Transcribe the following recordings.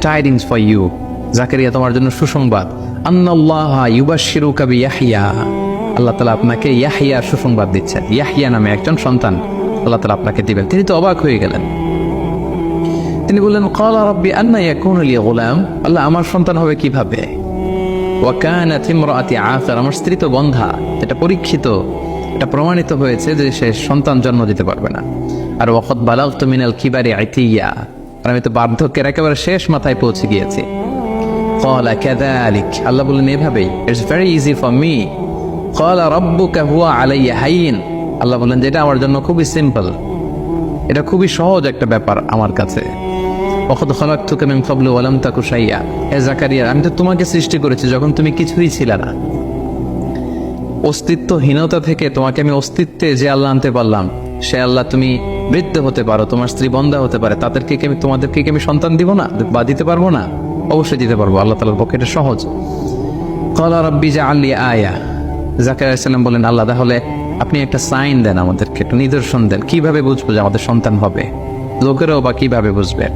Tidings for you, Zakaria তোমার জন্য সুসংবাদ। আন্নাল্লাহা ইউবাশশিরুকা বিয়াহইয়া, আল্লাহ তাআলা আপনাকে ইয়াহইয়ার সুসংবাদ দিচ্ছেন। ইয়াহইয়া নামে একজন সন্তান আল্লাহ তাআলা আপনাকে দিবেন। তিনি তো অবাক হয়ে গেলেন। তিনি বললেন, ক্বালা রাব্বি আন্না ইয়াকুনু লি গুলাম, আল্লাহ আমার সন্তান হবে কিভাবে? ওয়া কানাত ইমরাআতি আকির, আমার স্ত্রী তো বন্ধ্যা। এটা পরীক্ষিত, এটা প্রমাণিত হয়েছে যে সে সন্তান জন্ম দিতে পারবে না। আর ওয়াকাদ বালাগতু মিনাল কিবারি ইতিয়া, আর আমি তো বার্ধক্যের একেবারে শেষ মাথায় পৌঁছে গিয়েছি। ক্বালা কাযালিক, আল্লাহ বললেন এভাবেই, it's very easy for me. ক্বালা রাব্বুকা হুয়া আলাইয়া হাইয়িন, আল্লাহ বললেন যে এটা আমার জন্য খুবই সিম্পল, এটা খুবই সহজ একটা ব্যাপার আমার কাছে। ওয়াকাদ খালাকতুকা মিন ক্বাবলু ওয়া লাম তাকু শাইয়্যা, হে জাকারিয়া আমি তো তোমাকে সৃষ্টি করেছি যখন তুমি কিছুই ছিলে না। অস্তিত্বহীনতা থেকে তোমাকে আমি অস্তিত্বে যে আল্লাহ আনতে পারলাম, সে আল্লাহ তুমি বৃদ্ধ হতে পারো, তোমার স্ত্রী বন্ধা হতে পারে, তোমাদেরকে আমি সন্তান দিব না বা দিতে পারবো না? অবশ্যই দিতে পারবো, আল্লাহ তাআলার পক্ষে এটা সহজ। ক্বালা রাব্বি জাআলনি আয়া, জাকারিয়া আলাইহিস সালাম বলেন আল্লাহ তাহলে আপনি একটা সাইন দেন, আমাদেরকে একটা নিদর্শন দেন, কিভাবে বুঝবো যে আমাদের সন্তান হবে? লোকেরাও বা কিভাবে বুঝবে?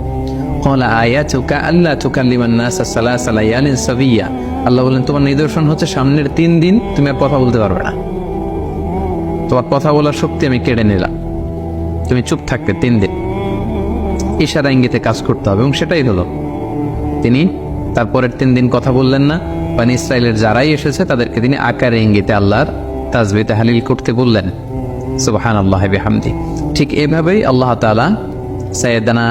ক্বালা আয়াতুকা আল্লা তুকাল্লিমান নাসা সালাসা লায়ালিন সাবিয়্যা, আল্লাহ বলেন তোমার নিদর্শন হচ্ছে সামনের 3 দিন তুমি আর কথা বলতে পারবে না, তোমার কথা বলার শক্তি আমি কেড়ে নিলাম, তুমি চুপ থাকবে 3 দিন। ইশারা ইঙ্গিতে কাজ করতে হবে, এবং সেটাই হলো। তিনি তারপরের 3 দিন কথা বললেন না। বনী ইসরাইলের যারাই এসেছে তাদেরকে তিনি আকারে ইঙ্গিতে আল্লাহর তাসবিহ তাহলিল করতে বললেন। সুবহানাল্লাহি বিহামদি। ঠিক এভাবেই আল্লাহ তাআলা সাইয়েদানা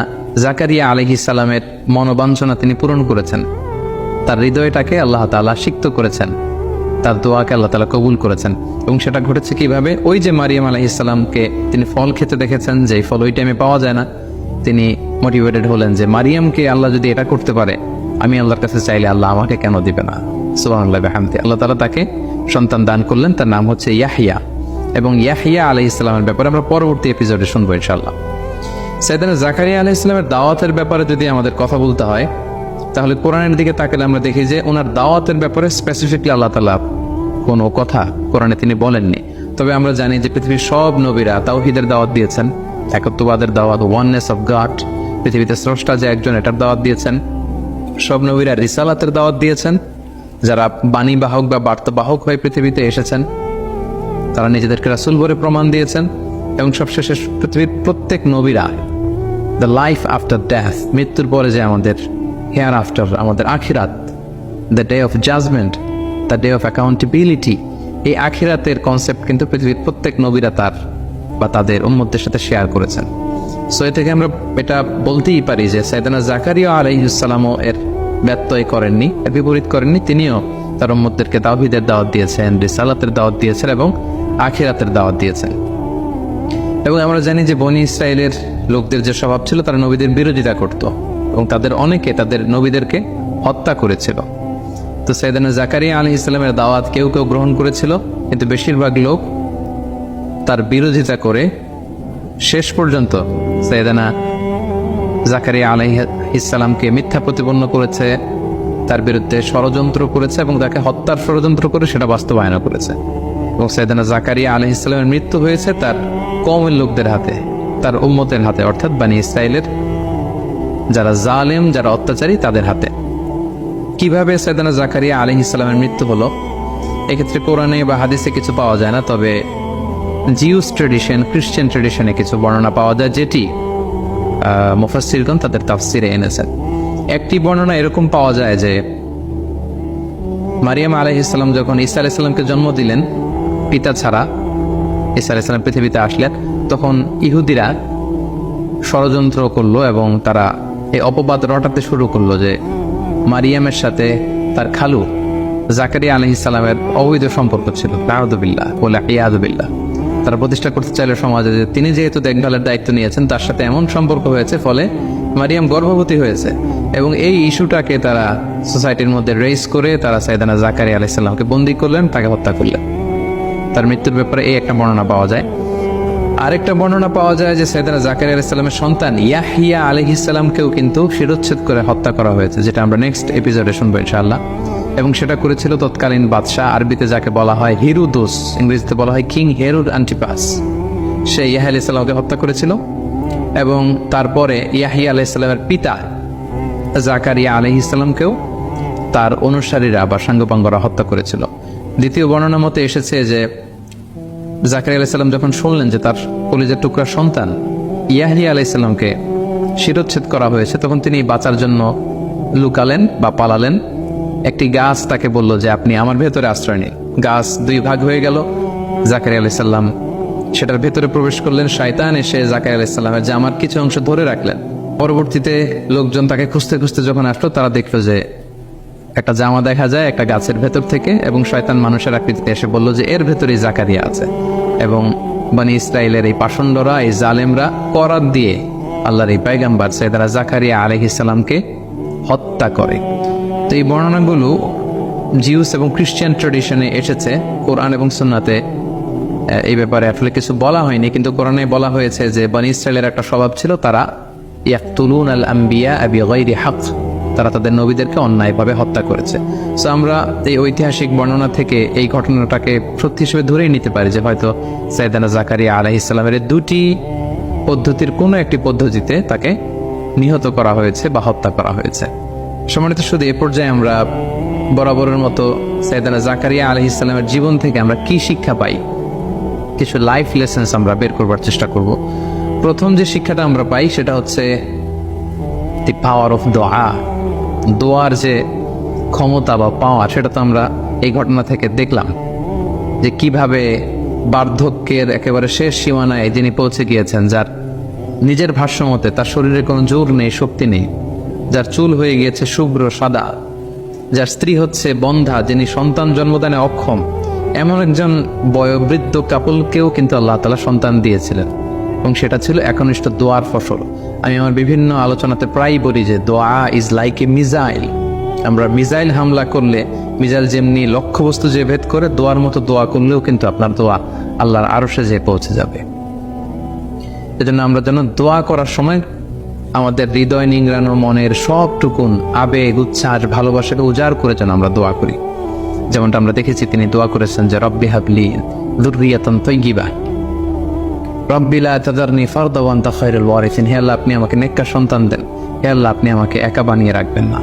জাকারিয়া আলাইহিস সালামের মনোবাঞ্ছনা তিনি পূরণ করেছেন। তার হৃদয়টাকে আল্লাহ তাআলা সিক্ত করেছেন, তার দোয়াকে আল্লাহ তাআলা কবুল করেছেন। এবং সেটা ঘটেছে কিভাবে? ওই যে মারিয়াম আলাইহিস সালামকে তিনি ফল খেতে দেখেছেন, যেই ফল ওই টাইমে পাওয়া যায় না, তিনি মোটিভেটেড হলেন যে মারিয়ামকে আল্লাহ যদি এটা করতে পারে, আমি আল্লাহর কাছে চাইলে আল্লাহ আমাকে কেন দিবে না? সুবহানাল্লাহি ওয়া বিহামদিহি। আল্লাহ তাআলা তাকে সন্তান দান করলেন, তার নাম হচ্ছে ইয়াহইয়া। এবং ইয়াহইয়া আলাইহিস সালামের ব্যাপারে আমরা পরবর্তী এপিসোডে শুনবো ইনশাআল্লাহ। সাইয়েদানা জাকারিয়া আলাইহিস সালামের দাওয়াতের ব্যাপারে যদি আমাদের কথা বলতে হয়, তাহলে কোরআনের দিকে তাকালে আমরা দেখি যে ওনার দাওয়াতের ব্যাপারে স্পেসিফিকলি আল্লাহ তাআলা কোনো কথা কোরআনে তিনি বলেননি। তবে আমরা জানি যে পৃথিবীর সব নবীরা তাওহীদের দাওয়াত দিয়েছেন, একত্ববাদের দাওয়াত, ওয়াননেস অফ গড, পৃথিবীতে স্রষ্টা যে একজন, এটার দাওয়াত দিয়েছেন। সব নবীরা রিসালাতের দাওয়াত দিয়েছেন, যারা বাণীবাহক বা বার্তাবাহক হয়ে পৃথিবীতে এসেছেন তারা নিজেদেরকে রাসূল বলে প্রমাণ দিয়েছেন। এবং সবশেষে পৃথিবীর প্রত্যেক নবীরা দ্য লাইফ আফটার ডেথ, মৃত্যুর পরে যে আমাদের হেয়ার আফটার, আমাদের আখিরাত, the day of judgement, the day of accountability, এই আখিরাতের কনসেপ্ট কিন্তু পৃথিবীর প্রত্যেক নবীরা তার বা তাদের উম্মতদের সাথে শেয়ার করেছেন। সো এ থেকে আমরা এটা বলতেই পারি যে সাইয়েদানা জাকারিয়া আলাইহিস সালামও এর ব্যত্যয় করেননি, এর বিপরীত করেননি। তিনিও তার উম্মতদেরকে তাওহীদের দাওয়াত দিয়েছেন, রিসালাতের দাওয়াত দিয়েছেন এবং আখিরাতের দাওয়াত দিয়েছেন। এবং আমরা জানি যে বনী ইসরায়েলের লোকদের যে স্বভাব ছিল, তারা নবীদের বিরোধিতা করত এবং তাদের অনেকে তাদের নবীদেরকে হত্যা করেছিল। তো সাইয়েদানা জাকারিয়া আলাইহিস সালামের দাওয়াত কেউ কেউ গ্রহণ করেছিল, কিন্তু বেশিরভাগ লোক তার বিরোধিতা করে শেষ পর্যন্ত সাইয়েদানা জাকারিয়া আলাইহিস সালামকে মিথ্যা প্রতিপন্ন করেছে, তার বিরুদ্ধে ষড়যন্ত্র করেছে এবং তাকে হত্যার ষড়যন্ত্র করে সেটা বাস্তবায়ন করেছে। এবং সাইয়েদানা জাকারিয়া আলাইহিস সালামের মৃত্যু হয়েছে তার কওমের লোকদের হাতে, তার উম্মতের হাতে, অর্থাৎ বনী ইসরায়েলের যারা জালেম, যারা অত্যাচারী, তাদের হাতে। কিভাবে সাইয়েদানা জাকারিয়া আলাইহিস সালামের মৃত্যু হলো, এক্ষেত্রে কোরআনে বা হাদিসে কিছু পাওয়া যায় না। তবে জিউস ট্রেডিশন, খ্রিস্টান ট্রেডিশনে কিছু বর্ণনা পাওয়া যায়, যেটি মুফাসসিরগণ তাদের তাফসিরে এনেছেন। একটি বর্ণনা এরকম পাওয়া যায় যে মারিয়াম আলাইহিস সালাম যখন ঈসা আলাইহিস সালামকে জন্ম দিলেন পিতা ছাড়া, ঈসা আলাইহিস সালাম পৃথিবীতে আসলেন, তখন ইহুদিরা ষড়যন্ত্র করলো এবং তারা এই অপবাদ রটাতে শুরু করলো যে মারিয়ামের সাথে তার খালু জাকারিয়া আলাইহিস সালামের অবৈধ সম্পর্ক ছিল। নাউযুবিল্লাহ ওয়া ইয়াযুবিল্লাহ। তারা প্রতিষ্ঠা করতে চাইল সমাজে যে তিনি যেহেতু দেখভালের দায়িত্ব নিয়েছেন, তার সাথে এমন সম্পর্ক হয়েছে ফলে মারিয়াম গর্ভবতী হয়েছে। এবং এই ইস্যুটাকে তারা সোসাইটির মধ্যে রেইজ করে তারা সাইয়েদানা জাকারিয়া আলাইহিস সালামকে বন্দী করলেন, তাকে হত্যা করলেন। তার মৃত্যুর ব্যাপারে এই একটা বর্ণনা পাওয়া যায়। আরেকটা বর্ণনা পাওয়া যায় যে সাইয়েদানা জাকারিয়া আলাইহিস সালামের সন্তান ইয়াহইয়া আলাইহিস সালামকেও কিন্তু শিরচ্ছেদ করে হত্যা করা হয়েছে, যেটা আমরা নেক্সট এপিসোডে শুনবো ইনশাআল্লাহ। এবং সেটা করেছিল তৎকালীন বাদশাহ, আরবিতে যাকে বলা হয় হিরোদোস, ইংরেজিতে বলা হয় কিং হেরোড অ্যান্টিপাস। সে ইয়াহইয়া আলাইহিস সালামকে হত্যা করেছিল। এবং তারপরে ইয়াহইয়া আলাইহিস সালামের পিতা জাকারিয়া আলাইহিস সালামকেও তার অনুসারীরা বা সাঙ্গপাঙ্গরা হত্যা করেছিল। দ্বিতীয় বর্ণনা মতে এসেছে যে জাকারিয়া আলাইহিস সালাম যখন শুনলেন যে তার কলিজার টুকরা সন্তান ইয়াহইয়া আলাইহিস সালামকে শিরচ্ছেদ করা হয়েছে, তখন তিনি বাঁচার জন্য লুকালেন বা পালালেন। একটি গাছ তাকে বলল যে আপনি আমার ভেতরে আশ্রয় নিন। গাছ দুই ভাগ হয়ে গেল। জাকারিয়া আলাইহিস সালাম সেটার ভেতরে প্রবেশ করলেন। শয়তান এসে জাকারিয়া আলাইহিস সালামের জামার কিছু অংশ ধরে রাখলেন। পরবর্তীতে লোকজন তাকে খুঁজতে খুঁজতে যখন আসলো, তারা দেখলো যে একটা জামা দেখা যায় একটা গাছের ভেতর থেকে, এবং শয়তান মানুষের আকৃতিতে এসে বলল যে এর ভেতরেই জাকারিয়া আছে। এবং বনি ইসরায়েলের এই পাষণ্ডরা, এই জালেমরা করাত দিয়ে আল্লাহর এই পয়গম্বর সাইয়েদনা জাকারিয়া আলাইহিস সালামকে হত্যা করে। তো এই বর্ণনাগুলো জিউস এবং খ্রিস্টান ট্র্যাডিশনে এসেছে। কোরআন এবং সুন্নাতে এই ব্যাপারে আসলে কিছু বলা হয়নি, কিন্তু কোরআনে বলা হয়েছে যে বনি ইসরায়েলের একটা স্বভাব ছিল, তারা ইয়াকতুলুন আল আম্বিয়া বিগাইরি হক, তারা তাদের নবীদেরকে অন্যায়ভাবে হত্যা করেছে। সো আমরা এই ঐতিহাসিক বর্ণনা থেকে এই ঘটনাটাকে সত্যি হিসেবে ধরেই নিতে পারি যে হয়তো সাইয়েদনা জাকারিয়া আলাইহিস সালামের দুটি পদ্ধতির কোনো একটি পদ্ধতিতে তাকে নিহত করা হয়েছে বা হত্যা করা হয়েছে। সম্মানিত শুধু এ পর্যায়ে আমরা বরাবরের মতো সাইয়েদনা জাকারিয়া আলাইহিস সালামের জীবন থেকে আমরা কি শিক্ষা পাই, কিছু লাইফ লেসেন্স আমরা বের করবার চেষ্টা করব। প্রথম যে শিক্ষাটা আমরা পাই সেটা হচ্ছে দি পাওয়ার অফ দোয়া। দোয়ার যে ক্ষমতা বা পাওয়ার, সেটা তো আমরা এই ঘটনা থেকে দেখলাম যে কিভাবে বার্ধক্যের একেবারে শেষ সীমানায় যিনি পৌঁছে গিয়েছেন, যার নিজের ভাষ্যমতে তার শরীরে কোনো জোর নেই, শক্তি নেই, যার চুল হয়ে গিয়েছে শুভ্র সাদা, যার স্ত্রী হচ্ছে বন্ধা, যিনি সন্তান জন্মদানে অক্ষম, এমন একজন বয়োবৃদ্ধ কাপলকেও কিন্তু আল্লাহ তাআলা সন্তান দিয়েছিলেন, এবং সেটা ছিল একনিষ্ঠ দোয়ার ফসল। আমি আমার বিভিন্ন আলোচনাতে প্রায় বলি যে দোয়া ইজ লাইক এ মিসাইল। আমরা মিসাইল হামলা করলে মিসাইল যেমনি লক্ষ্যবস্তু যে ভেদ করে, দোয়ার মতো দোয়া করলেও কিন্তু আপনার দোয়া আল্লাহর আরশে যেয়ে পৌঁছে যাবে। এজন্য আমরা যেন দোয়া করার সময় আমাদের হৃদয় নিংড়ানো মনের সবটুকুন আবেগ, উচ্ছ্বাস, ভালোবাসাকে উজাড় করে যেন আমরা দোয়া করি। যেমনটা আমরা দেখেছি তিনি দোয়া করেছেন যে রব্বি হাবলি যুররিয়াতান তাইয়্যিবা, রব্বি লা তাযারনি ফারদা ওয়া আনতা খায়রুল ওয়ারিসিন। হে আল্লাহ, আপনি আমাকে নেককার সন্তান দেন। হে আল্লাহ, আপনি আমাকে একা বানিয়ে রাখবেন না।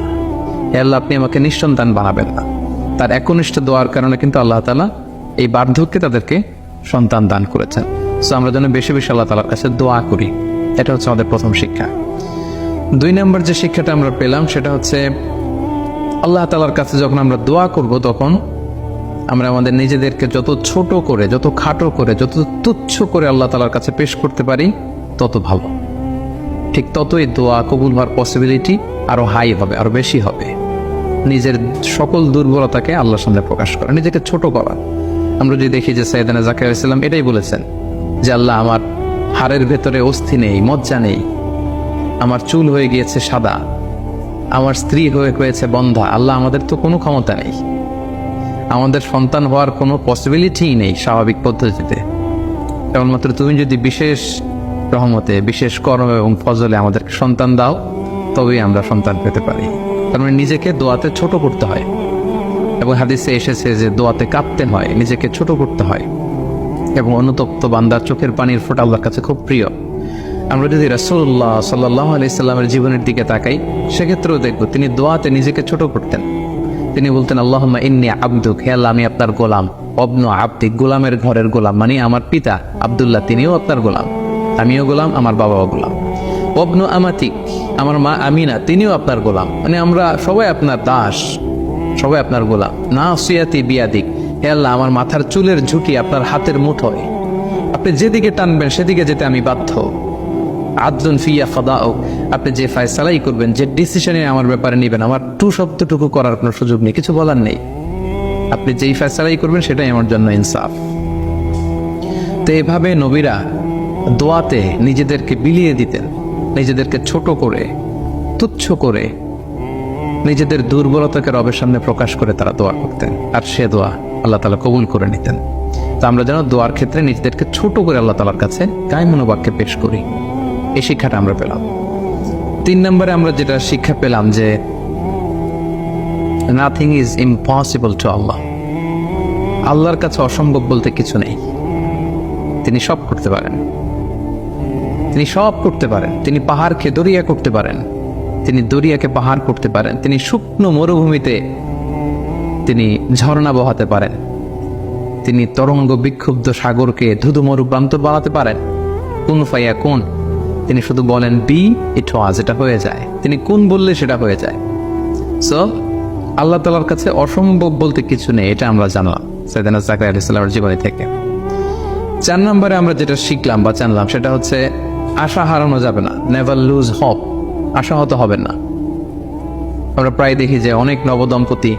হে আল্লাহ, আপনি আমাকে নিঃসন্তান বানাবেন না। তার একনিষ্ঠ দোয়ার কারণে কিন্তু আল্লাহ তাআলা এই বার্ধক্যে তাদেরকে সন্তান দান করেছেন। সো আমরা যেন বেশি বেশি আল্লাহ তাআলার কাছে দোয়া করি। এটা হচ্ছে আমাদের প্রথম শিক্ষা। 2 নম্বর যে শিক্ষাটা আমরা পেলাম সেটা হচ্ছে আল্লাহ তাআলার কাছে যখন আমরা দোয়া করব, তখন আমরা আমাদের নিজেদেরকে যত ছোট করে, যত খাটো করে, যত তুচ্ছ করে আল্লাহ তাআলার কাছে পেশ করতে পারি, তত ভালো। ঠিক ততই দোয়া কবুল হওয়ার পসিবিলিটি আরো হাই হবে, আরো বেশি হবে। নিজের সকল দুর্বলতাকে আল্লাহর সামনে প্রকাশ করা, নিজেকে ছোট করা। আমরা যদি দেখি যে সাইয়েদনা জাকারিয়া আলাইহিস সালাম এটাই বলেছেন যে আল্লাহ, আমার হাড়ের ভেতরে অস্থি নেই, মজ্জা নেই, আমার চুল হয়ে গিয়েছে সাদা, আমার স্ত্রী হয়েছে বন্ধা। আল্লাহ, আমাদের তো কোনো ক্ষমতা নেই, আমাদের সন্তান হওয়ার কোনো পসিবিলিটি নেই স্বাভাবিক পদ্ধতিতে। কেবলমাত্র তুমি যদি বিশেষ রহমতে, বিশেষ কর্ম এবং ফজলে আমাদেরকে সন্তান দাও, তবেই আমরা সন্তান পেতে পারি। তার মানে নিজেকে দোয়াতে ছোট করতে হয়, এবং হাদিসে এসেছে যে দোয়াতে কাঁপতে হয়, নিজেকে ছোট করতে হয়। এবং অনুতপ্ত বান্দার চোখের পানির ফোঁটা আল্লাহর কাছে খুব প্রিয়। আমরা যদি রাসূলুল্লাহ সাল্লাল্লাহু আলাইহি সাল্লামের জীবনের দিকে তাকাই, সেক্ষেত্রেও দেখব তিনি দোয়াতে নিজেকে ছোট করতেন। তিনি বলতেন, আল্লাহুম্মা ইন্নী আবদুক, হে আল্লাহ, আমি আপনার গোলাম। অবনু আবদিক, গোলামের ঘরের গোলাম, মানে আমার পিতা আব্দুল্লাহ তিনিও আপনার গোলাম, আমিও গোলাম, আমার বাবাও গোলাম। অবনু আমাতিক, আমার মা আমিনা তিনিও আপনার গোলাম, মানে আমরা সবাই আপনার দাস, সবাই আপনার গোলাম। নাসিয়াতি বিয়াদিক, হে আল্লাহ, আমার মাথার চুলের ঝুঁকি আপনার হাতের মুঠোয়, আপনি যেদিকে টানবেন সেদিকে যেতে আমি বাধ্য। আদলুন ফিয়া ফাদাউ, আপনি যে ফয়সালাই করবেন, যে ডিসিশনে আমার ব্যাপারে নেবেন, আমার টু শব্দটুকু করার কোনো সুযোগ নেই, কিছু বলার নেই। আপনি যেই ফয়সালাই করবেন সেটাই আমার জন্য ইনসাফ। তো এভাবে নবীরা দোয়াতে নিজেদেরকে বিলিয়ে দিতেন, নিজেদেরকে ছোট করে, তুচ্ছ করে, নিজেদের দুর্বলতাকে রবের সামনে প্রকাশ করে তারা দোয়া করতেন, আর সে দোয়া আল্লাহ তাআলা কবুল করে নিতেন। তো আমরা যেন দোয়ার ক্ষেত্রে নিজেদেরকে ছোট করে আল্লাহ তাআলার কাছে কায়মনোবাক্যে পেশ করি। এই শিক্ষাটা আমরা পেলাম। 3 নম্বরে আমরা যেটা শিক্ষা পেলাম যে নাথিং ইজ ইম্পসিবল টু আল্লাহ। আল্লাহর কাছে অসম্ভব বলতে কিছু নেই। তিনি সব করতে পারেন, তিনি সব করতে পারেন। তিনি পাহাড়কে দরিয়া করতে পারেন, তিনি দরিয়াকে পাহাড় করতে পারেন, তিনি শুকনো মরুভূমিতে তিনি ঝর্ণা বহাতে পারেন, তিনি তরঙ্গ বিক্ষুব্ধ সাগরকে ধুধু মরু প্রান্তর বানাতে পারেন। কুন ফাইয়া কুন, তিনি শুধু বলেন বি, ইট ওয়াজ, এটা হয়ে যায়। তিনি কোন বললে সেটা হয়ে যায়। সো আল্লাহ তাআলার কাছে অসম্ভব বলতে কিছু নেই, এটা আমরা জানলাম সাইয়েদনা জাকারিয়া আলাইহিস সালামের জীবনী থেকে। 4 নম্বরে আমরা যেটা শিখলাম বা জানলাম সেটা হচ্ছে আশা হারানো যাবে না, নেভার লুজ হোপ, আশাহত হবেন না। আমরা প্রায় দেখি যে অনেক নবদম্পতি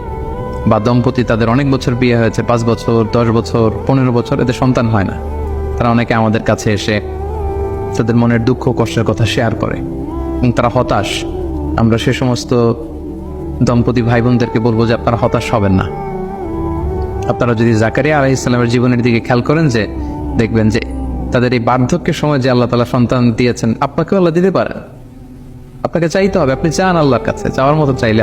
বা দম্পতি তাদের অনেক বছর বিয়ে হয়েছে, 5 বছর 10 বছর 15 বছর, এদের সন্তান হয় না। তারা অনেকে আমাদের কাছে এসে তাদের মনের দুঃখ কষ্টের কথা শেয়ার করে এবং তারা হতাশ। আমরা সে সমস্ত দম্পতি ভাই বোনদেরকে বলবো যে আপনারা হতাশ হবেন না। আপনারা যদি জাকারিয়া আলাইহিস সালামের জীবনের দিকে খেয়াল করেন, যে দেখবেন যে তাদের এই বার্ধক্যের সময় যে আল্লাহ তাআলা সন্তান দিয়েছেন, আপনাকেও আল্লাহ দিতে পারেন। আপনাকে চাইতে হবে, আপনি চান আল্লাহর কাছে, চাওয়ার মতো চাইলে